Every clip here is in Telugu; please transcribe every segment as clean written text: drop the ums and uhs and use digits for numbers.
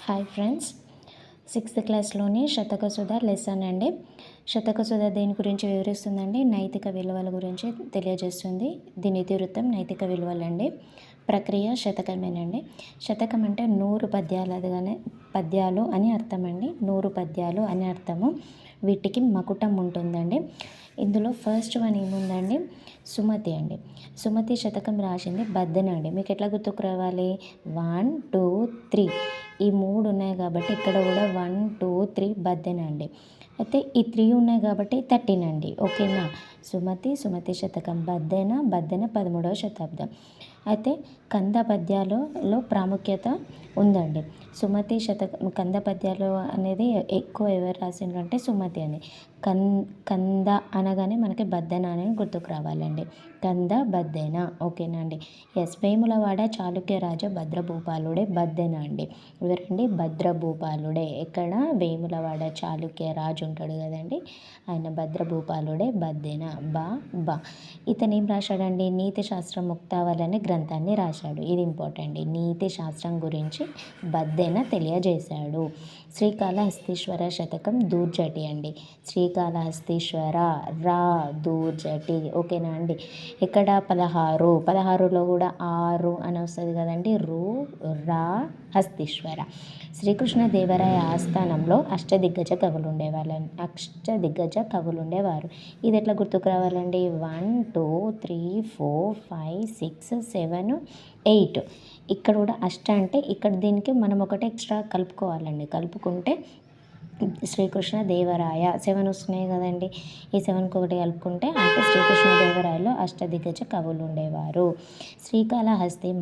హాయ్ ఫ్రెండ్స్, సిక్స్త్ క్లాస్లోని శతకసుధ లెసన్ అండి. శతకసుధ దేని గురించి వివరిస్తుందండి? నైతిక విలువల గురించి తెలియజేస్తుంది. దీని ఇతివృత్తం నైతిక విలువలండి. ప్రక్రియ శతకమేనండి. శతకం అంటే 100 పద్యాలు అని అర్థం అండి. 100 పద్యాలు అని అర్థము. వీటికి మకుటం ఉంటుందండి. ఇందులో ఫస్ట్ వన్ ఏముందండి? సుమతి అండి. సుమతి శతకం రాసింది బద్దెన అండి. మీకు ఎట్లా గుర్తుకు రావాలి? 1, 2, 3 ఈ 3 ఉన్నాయి కాబట్టి ఇక్కడ కూడా 1, 2, 3 బద్దెన అండి. అయితే ఈ 3 ఉన్నాయి కాబట్టి 13 అండి. ఓకేనా? సుమతి శతకం బద్దెన 13వ శతాబ్దం. అయితే కంద పద్యాలలో ప్రాముఖ్యత ఉందండి. సుమతి శతకం కంద పద్యాలు అనేది ఎక్కువ ఎవరు రాసిండ్రంటే సుమతి అని. కంద అనగానే మనకి బద్దెన అని గుర్తుకు రావాలండి. కంద బద్దెన. ఓకేనా అండి? వేములవాడ చాళుక్య రాజు భద్రభూపాలుడే బద్దెన అండి. ఎవరండి? భద్రభూపాలుడే. ఎక్కడ? వేములవాడ చాళుక్య రాజు ఉంటాడు కదండి, ఆయన భద్రభూపాలుడే బద్దెన. బా ఇతను ఏం రాశాడండి? నీతి శాస్త్రం ముక్తావళి అనే గ్రంథాన్ని రాశాడు. ఇది ఇంపార్టెంట్. నీతి శాస్త్రం గురించి బద్దెన తెలియజేశాడు. శ్రీకాళహస్తీశ్వర శతకం దూర్జటి అండి. శ్రీకాళహస్తీశ్వర దూర్జటి. ఓకేనా అండి? ఇక్కడ 16లో కూడా 6 అని వస్తుంది కదండి. హస్తీశ్వర. శ్రీకృష్ణదేవరాయ ఆస్థానంలో అష్టదిగ్గజ కవులు ఉండేవారు. ఇది ఎట్లా గుర్తుకు రావాలండి? 1, 2, 3, 4, 5, 6, 7, 8. ఇక్కడ కూడా అష్ట అంటే ఇక్కడ దీనికి మనం ఒకటి ఎక్స్ట్రా కలుపుకోవాలండి. కలుపుకుంటే శ్రీకృష్ణదేవరాయ 7 వస్తున్నాయి కదండి. ఈ 7కి ఒకటి కలుపుకుంటే అంటే శ్రీకృష్ణదేవరాయలో అష్టదిగ్గజ కవులు ఉండేవారు. శ్రీకాళహస్తి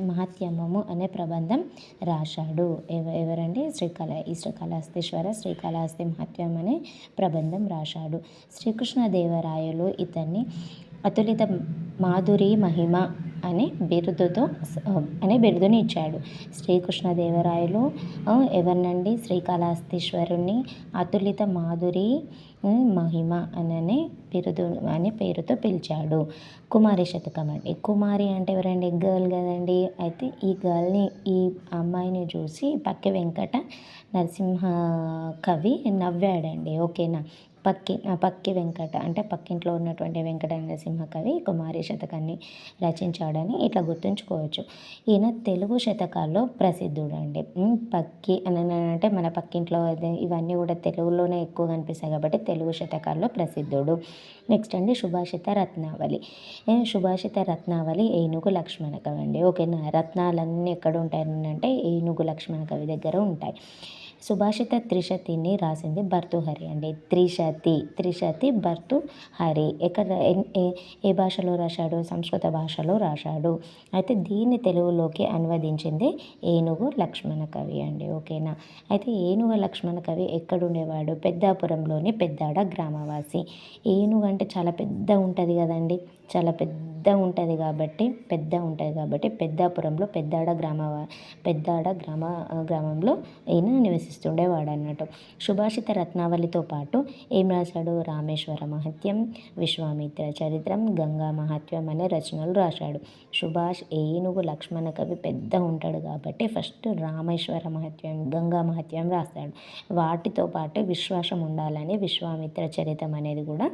మహాత్మ్యము అనే ప్రబంధం రాశాడు. ఎవరండి? శ్రీకాళహస్తీశ్వర శ్రీకాళహస్తి మహాత్మ్యం అనే ప్రబంధం రాశాడు. శ్రీకృష్ణదేవరాయలు ఇతన్ని అతులిత మాధురి మహిమ అనే బిరుదుని ఇచ్చాడు. శ్రీకృష్ణదేవరాయలు ఎవరినండి? శ్రీకాళహస్తీశ్వరుని అతులిత మాధురి మహిమ అనే పేరుతో పిలిచాడు. కుమారి శతకం అండి. కుమారి అంటే ఎవరండి? గర్ల్ కదండి. అయితే ఈ అమ్మాయిని చూసి పక్కి వెంకట నరసింహ కవి నవ్వాడండి. ఓకేనా? పక్కి వెంకట అంటే పక్కింట్లో ఉన్నటువంటి వెంకట నరసింహ కవి కుమారి శతకాన్ని రచించాడని ఇట్లా గుర్తుంచుకోవచ్చు. ఈయన తెలుగు శతకాల్లో ప్రసిద్ధుడండి. పక్కి అని అంటే మన పక్కింట్లో ఇవన్నీ కూడా తెలుగులోనే ఎక్కువ కనిపిస్తాయి కాబట్టి తెలుగు శతకాల్లో ప్రసిద్ధుడు. నెక్స్ట్ అండి సుభాషిత రత్నావళి ఏనుగు లక్ష్మణ కవి అండి. ఓకేనా? రత్నాలన్నీ ఎక్కడ ఉంటాయంటే ఏనుగు లక్ష్మణ కవి దగ్గర ఉంటాయి. సుభాషిత త్రిశతిని రాసింది భర్తృహరి అండి. త్రిశతి భర్తృహరి. ఎక్కడ ఏ భాషలో రాశాడు? సంస్కృత భాషలో రాశాడు. అయితే దీన్ని తెలుగులోకి అనువదించింది ఏనుగు లక్ష్మణ కవి అండి. ఓకేనా? అయితే ఏనుగు లక్ష్మణ కవి ఎక్కడుండేవాడు? పెద్దాపురంలోని పెద్దాడ గ్రామవాసి. ఏనుగు అంటే చాలా పెద్ద ఉంటుంది కదండి. చాలా పెద్ద ఉంటుంది కాబట్టి పెద్దాపురంలో పెద్దాడ గ్రామంలో ఈయన నివసిస్తుండేవాడు అన్నట్టు. సుభాషిత రత్నావళితో పాటు ఏం రాశాడు? రామేశ్వర మహత్యం, విశ్వామిత్ర చరిత్రం, గంగా మహాత్మ్యం అనే రచనలు రాశాడు. ఏనుగు లక్ష్మణ కవి పెద్ద ఉంటాడు కాబట్టి ఫస్ట్ రామేశ్వర మహత్యం, గంగా మహత్యం రాస్తాడు. వాటితో పాటు విశ్వాసం ఉండాలని విశ్వామిత్ర చరిత్రం అనేది కూడా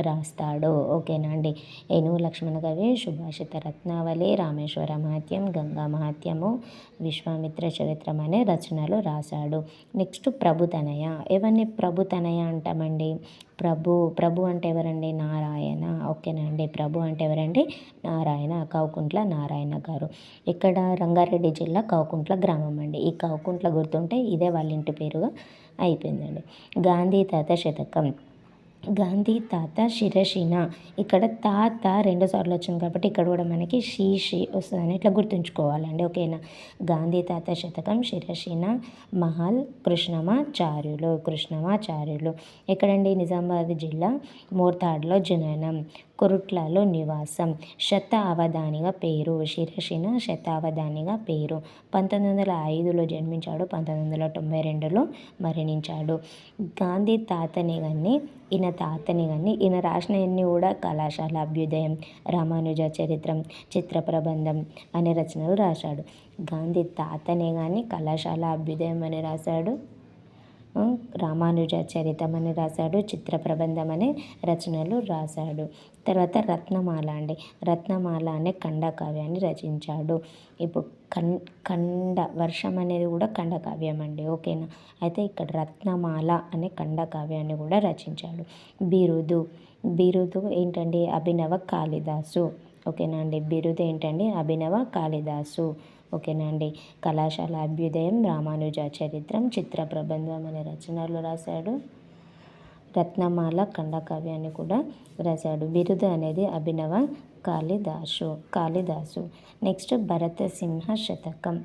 రాస్తాడు. ఓకేనా అండి? ఏనుగు లక్ష్మణ కవి సుభాషిత రత్నావళి, రామేశ్వర మహత్యం, గంగా మహత్యము, విశ్వామిత్ర చరిత్రం అనే రచనలు రాశాడు. నెక్స్ట్ ప్రభుతనయ. ఎవరిని ప్రభుతనయ అంటామండి? ప్రభు అంటే ఎవరండి? నారాయణ. ఓకేనా అండి? ప్రభు అంటే ఎవరండి? నారాయణ. కౌకుంట్ల నారాయణ గారు. ఇక్కడ రంగారెడ్డి జిల్లా కౌకుంట్ల గ్రామం అండి. ఈ కౌకుంట్ల గుర్తుంటే ఇదే వాళ్ళ ఇంటి పేరుగా అయిపోయిందండి. గాంధీ తాత శతకం. గాంధీ తాత శిరశిన. ఇక్కడ తాత 2 సార్లు వచ్చింది కాబట్టి ఇక్కడ కూడా మనకి షీ వస్తుందని ఇట్లా గుర్తుంచుకోవాలండి. ఓకేనా? గాంధీ తాత శతకం శిరశిన మహల్ కృష్ణమాచార్యులు. ఎక్కడండి? నిజామాబాద్ జిల్లా మోర్తాడ్లో జననం. కొరుట్లలో నివాసం. శతావధానిగా పేరు. శిరసిన శతావధానిగా పేరు. 1905లో జన్మించాడు. 1992లో మరణించాడు. గాంధీ తాతని కానీ ఈయన రాసినవన్నీ కూడా కళాశాల అభ్యుదయం, రామానుజ చరిత్రం, చిత్ర ప్రబంధం అనే రచనలు రాశాడు. గాంధీ తాతనే కానీ కళాశాల అభ్యుదయం అని రాశాడు, రామానుజ చరితం అని రాశాడు, చిత్ర ప్రబంధం అనే రచనలు రాశాడు. తర్వాత రత్నమాల అండి. రత్నమాల అనే ఖండకావ్యాన్ని రచించాడు. ఇప్పుడు ఖండ వర్షం అనేది కూడా ఖండకావ్యం అండి, ఓకేనా. అయితే ఇక్కడ రత్నమాల అనే ఖండకావ్యాన్ని కూడా రచించాడు. బిరుదు ఏంటండి? అభినవ కాళిదాసు, ఓకేనా అండి. బిరుదు ఏంటండి? అభినవ కాళిదాసు, ఓకేనా అండి. కళాశాల అభ్యుదయం, రామానుజ చరిత్రం, చిత్ర ప్రబంధం అనే రచనలు రాశాడు. రత్నమాల ఖండకావ్యాన్ని కూడా రాశాడు. బిరుదు అనేది అభినవ కాళిదాసు. నెక్స్ట్ భరతసింహ శతకం.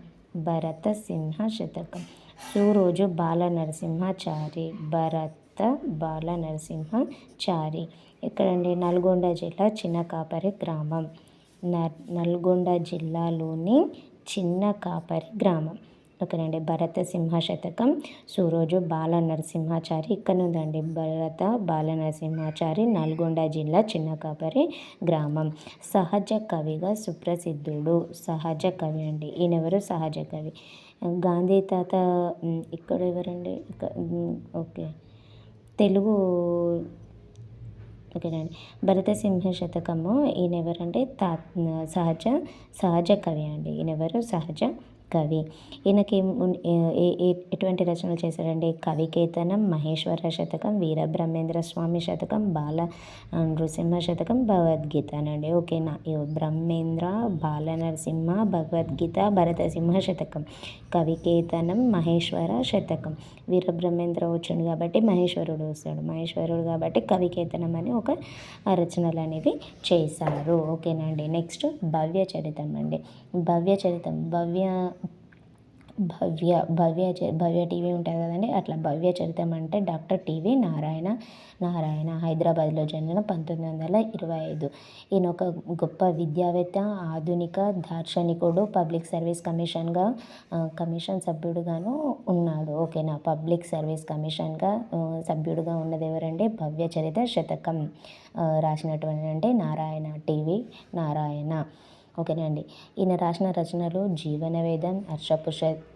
సూరోజు బాలనరసింహాచారి. బాలనరసింహాచారి ఎక్కడండి? నల్గొండ జిల్లా చిన్నకాపరి గ్రామం. నల్గొండ జిల్లాలోని చిన్నకాపరి గ్రామం, ఓకేనండి. భరతసింహ శతకం, సూరోజు బాలనరసింహాచారి ఇక్కడ ఉందండి. బాలనరసింహాచారి, నల్గొండ జిల్లా చిన్నకాపరి గ్రామం. సహజ కవిగా సుప్రసిద్ధుడు. సహజ కవి అండి. ఈయనెవరు? సహజ కవి. గాంధీ తాత ఇక్కడ ఎవరండి? ఓకే, తెలుగు, ఓకేనండి. భరతసింహ శతకము ఈయన ఎవరంటే సహజ కవి అండి. ఈయనెవరు? సహజ కవి. ఈయనకి ఎటువంటి రచనలు చేశాడండి? కవికేతనం, మహేశ్వర శతకం, వీరబ్రహ్మేంద్ర స్వామి శతకం, బాల నృసింహ శతకం, భగవద్గీతనండి, ఓకేనా. బ్రహ్మేంద్ర, బాల నరసింహ, భగవద్గీత, భరతసింహ శతకం, కవికేతనం, మహేశ్వర శతకం. వీరబ్రహ్మేంద్ర వచ్చిండు కాబట్టి మహేశ్వరుడు వస్తాడు, మహేశ్వరుడు కాబట్టి కవికేతనం అని ఒక రచనలు అనేవి చేశారు, ఓకేనండి. నెక్స్ట్ భవ్య చరితం అండి. భవ్య టీవీ ఉంటుంది కదండి, అట్లా భవ్య చరితం అంటే డాక్టర్ టీవీ నారాయణ హైదరాబాద్లో జన్మిన 1925. ఈయన ఒక గొప్ప విద్యావేత్త, ఆధునిక దార్శనికుడు, పబ్లిక్ సర్వీస్ కమిషన్ సభ్యుడుగాను ఉన్నాడు, ఓకేనా. పబ్లిక్ సర్వీస్ కమిషన్గా సభ్యుడుగా ఉన్నది ఎవరంటే భవ్య చరిత శతకం రాసినటువంటి అంటే నారాయణ, ఓకేనండి. ఈయన రాసిన రచనలు జీవనవేదం,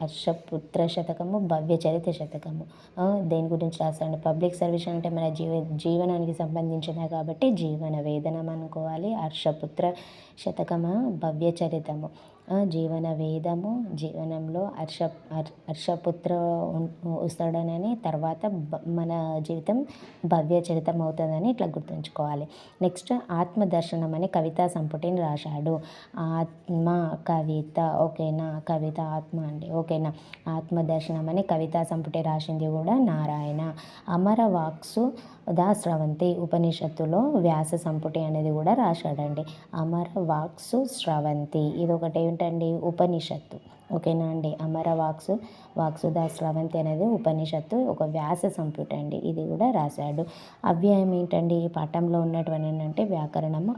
హర్షపుత్ర శతకము, భవ్యచరిత శతకము. దేని గురించి రాస్తాడు? పబ్లిక్ సర్వీస్ అంటే మన జీవనానికి సంబంధించినది కాబట్టి జీవన వేదనం అనుకోవాలి. హర్షపుత్ర శతకము, భవ్యచరితము, జీవన వేదము, జీవనంలో హర్షపుత్ర వస్తాడనని, తర్వాత మన జీవితం భవ్యచరితం అవుతుందని ఇట్లా గుర్తుంచుకోవాలి. నెక్స్ట్ ఆత్మదర్శనం అనే కవితా సంపుటిని రాశాడు. ఆత్మ కవిత, ఓకేనా. కవిత ఆత్మ అండి, ఓకేనా. ఆత్మదర్శనం అనే కవితా సంపుటి రాసింది కూడా నారాయణ. అమరవాక్సు దా స్రవంతి ఉపనిషత్తులో వ్యాస సంపుటి అనేది కూడా రాశాడండి. అమరవాక్సు స్రవంతి ఇది ఒకటి ఏంటండి? ఉపనిషత్తు, ఓకేనా అండి. వాక్సుదా స్రవంతి అనేది ఉపనిషత్తు, ఒక వ్యాస సంపుటి అండి, ఇది కూడా రాశాడు. అవ్యయం ఏంటండి? ఈ పాఠంలో ఉన్నటువంటి ఏంటంటే వ్యాకరణము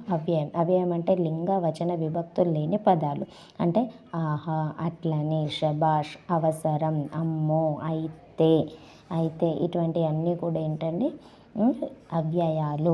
అవ్యయం అంటే లింగ వచన విభక్తులు లేని పదాలు, అంటే ఆహా, అట్లని, శబాష్, అవసరం, అమ్మో, అయితే ఇటువంటి అన్నీ కూడా ఏంటండి అవ్యయాలు,